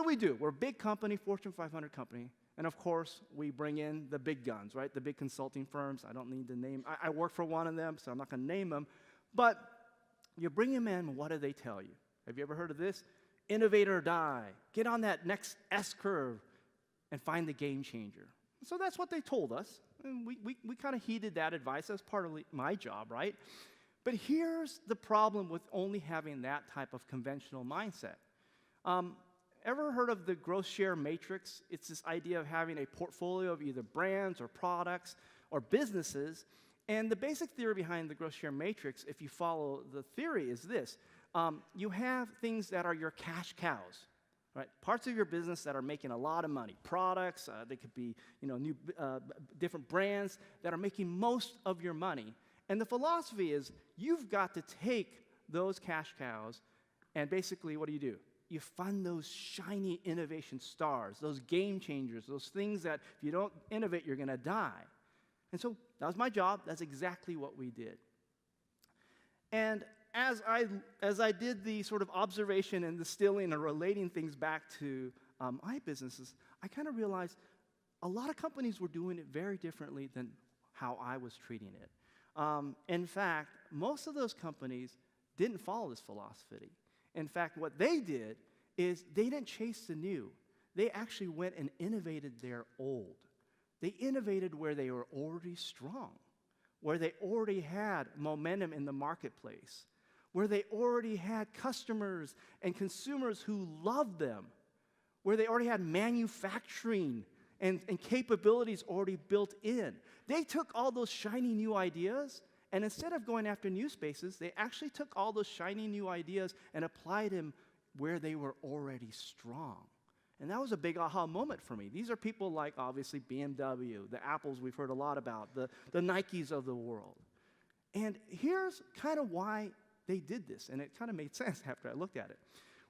what do? We're a big company, Fortune 500 company. And of course, we bring in the big guns, right? The big consulting firms. I don't need to name. I work for one of them, so I'm not going to name them. But you bring them in, what do they tell you? Have you ever heard of this? Innovate or die. Get on that next S curve and find the game changer. So that's what they told us. And we kind of heeded that advice. That's part of my job, right? But here's the problem with only having that type of conventional mindset. Ever heard of the growth share matrix? It's this idea of having a portfolio of either brands or products or businesses. And the basic theory behind the growth share matrix, if you follow the theory, is this. You have things that are your cash cows, right? Parts of your business that are making a lot of money. Products, they could be new, different brands that are making most of your money. And the philosophy is you've got to take those cash cows and basically what do? You fund those shiny innovation stars, those game changers, those things that if you don't innovate, you're going to die. And so that was my job. That's exactly what we did. And as I did the sort of observation and distilling and relating things back to my businesses, I kind of realized a lot of companies were doing it very differently than how I was treating it. In fact, most of those companies didn't follow this philosophy. In fact, what they did is they didn't chase the new. They actually went and innovated their old. They innovated where they were already strong, where they already had momentum in the marketplace, where they already had customers and consumers who loved them, where they already had manufacturing and capabilities already built in. They took all those shiny new ideas, and instead of going after new spaces, they actually took all those shiny new ideas and applied them where they were already strong. And that was a big aha moment for me. These are people like, obviously, BMW, the Apples we've heard a lot about, the Nikes of the world. And here's kind of why they did this, and it kind of made sense after I looked at it.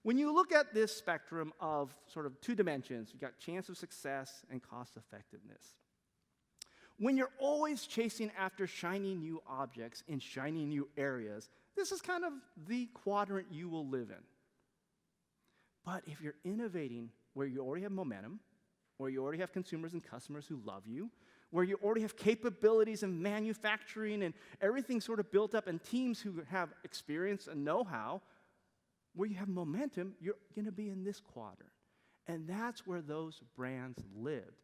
When you look at this spectrum of sort of two dimensions, you've got chance of success and cost effectiveness. When you're always chasing after shiny new objects in shiny new areas, this is kind of the quadrant you will live in. But if you're innovating where you already have momentum, where you already have consumers and customers who love you, where you already have capabilities in manufacturing and everything sort of built up and teams who have experience and know-how, where you have momentum, you're going to be in this quadrant. And that's where those brands lived.